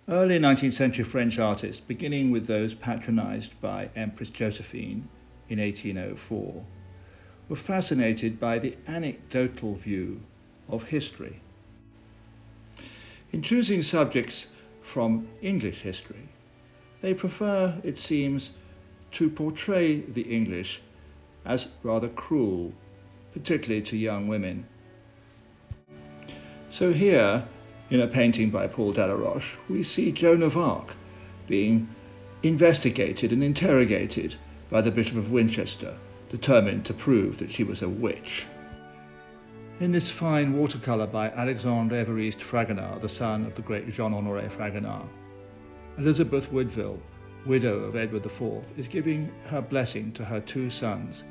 Early 19th century French artists, beginning with those patronised by Empress Josephine in 1804, were fascinated by the anecdotal view of history. In choosing subjects from English history, they prefer, it seems, to portray the English as rather cruel, particularly to young women. So here, in a painting by Paul Delaroche, we see Joan of Arc being investigated and interrogated by the Bishop of Winchester, determined to prove that she was a witch. In this fine watercolour by Alexandre Évariste Fragonard, the son of the great Jean-Honoré Fragonard, Elizabeth Woodville, widow of Edward IV, is giving her blessing to her two sons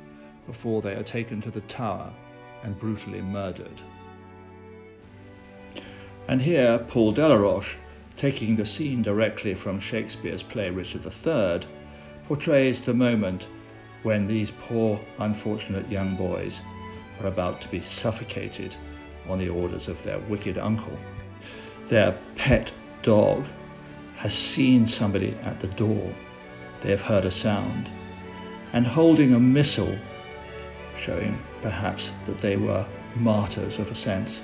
before they are taken to the Tower and brutally murdered. And here Paul Delaroche, taking the scene directly from Shakespeare's play Richard III, portrays the moment when these poor, unfortunate young boys are about to be suffocated on the orders of their wicked uncle. Their pet dog has seen somebody at the door. They have heard a sound, and holding a missile, showing perhaps that they were martyrs of a sense,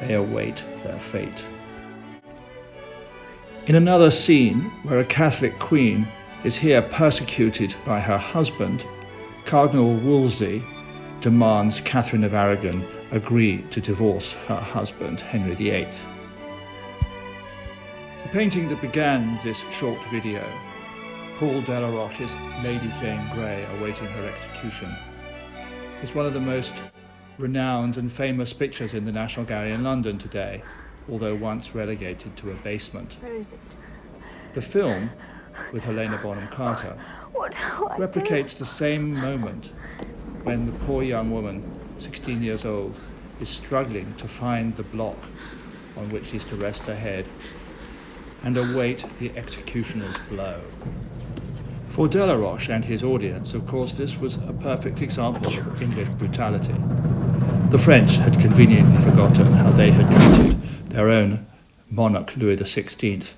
they await their fate. In another scene, where a Catholic queen is here persecuted by her husband, Cardinal Wolsey demands Catherine of Aragon agree to divorce her husband, Henry VIII. The painting that began this short video, Paul Delaroche's Lady Jane Grey awaiting her execution, is one of the most renowned and famous pictures in the National Gallery in London today, although once relegated to a basement. Where is it? The film, with Helena Bonham Carter, replicates the same moment when the poor young woman, 16 years old, is struggling to find the block on which is to rest her head and await the executioner's blow. For Delaroche and his audience, of course, this was a perfect example of English brutality. The French had conveniently forgotten how they had treated their own monarch Louis XVI,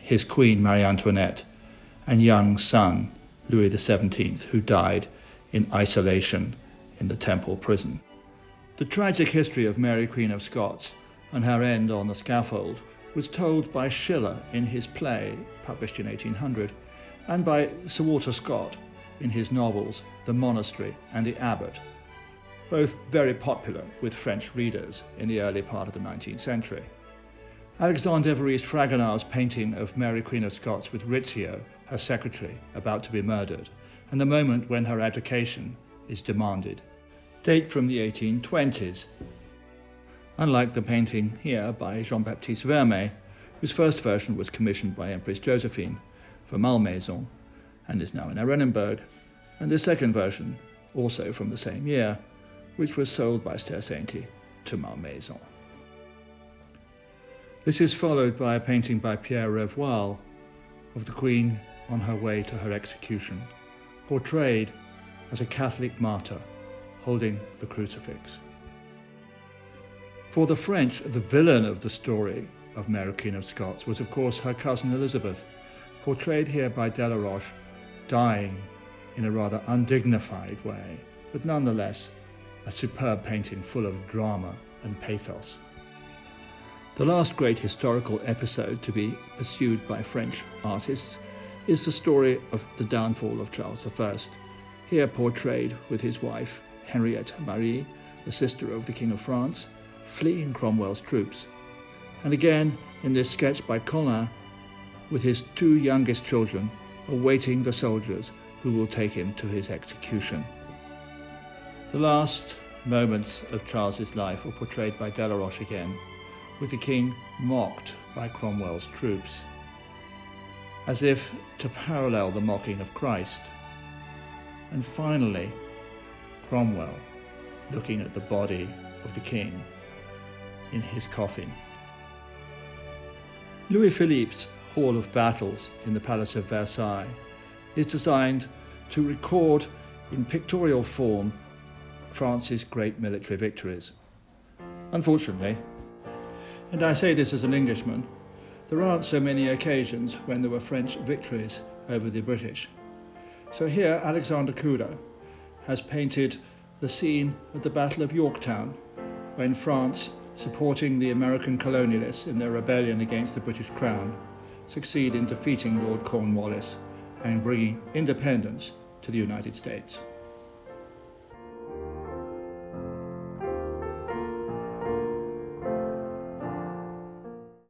his queen Marie Antoinette, and young son Louis XVII, who died in isolation in the Temple prison. The tragic history of Mary Queen of Scots and her end on the scaffold was told by Schiller in his play, published in 1800, and by Sir Walter Scott in his novels The Monastery and The Abbot, both very popular with French readers in the early part of the 19th century. Alexandre Évariste Fragonard's painting of Mary Queen of Scots with Rizzio, her secretary, about to be murdered, and the moment when her abdication is demanded, date from the 1820s. Unlike the painting here by Jean-Baptiste Vermeer, whose first version was commissioned by Empress Josephine for Malmaison and is now in Arenenberg, and the second version, also from the same year, which was sold by Stair Sainty to Malmaison. This is followed by a painting by Pierre Revoil of the Queen on her way to her execution, portrayed as a Catholic martyr holding the crucifix. For the French, the villain of the story of Mary Queen of Scots was, of course, her cousin Elizabeth, portrayed here by Delaroche, dying in a rather undignified way, but nonetheless a superb painting full of drama and pathos. The last great historical episode to be pursued by French artists is the story of the downfall of Charles I, here portrayed with his wife Henriette Marie, the sister of the King of France, fleeing Cromwell's troops, and again in this sketch by Collin with his two youngest children awaiting the soldiers who will take him to his execution. The last moments of Charles's life were portrayed by Delaroche again, with the king mocked by Cromwell's troops, as if to parallel the mocking of Christ. And finally, Cromwell looking at the body of the king in his coffin. Louis Philippe's Hall of Battles in the Palace of Versailles is designed to record in pictorial form France's great military victories. Unfortunately, and I say this as an Englishman, There aren't so many occasions when there were French victories over the British. So here Alexander Kuder has painted the scene of the Battle of Yorktown, when France, supporting the American colonialists in their rebellion against the British Crown, succeed in defeating Lord Cornwallis and bringing independence to the United States.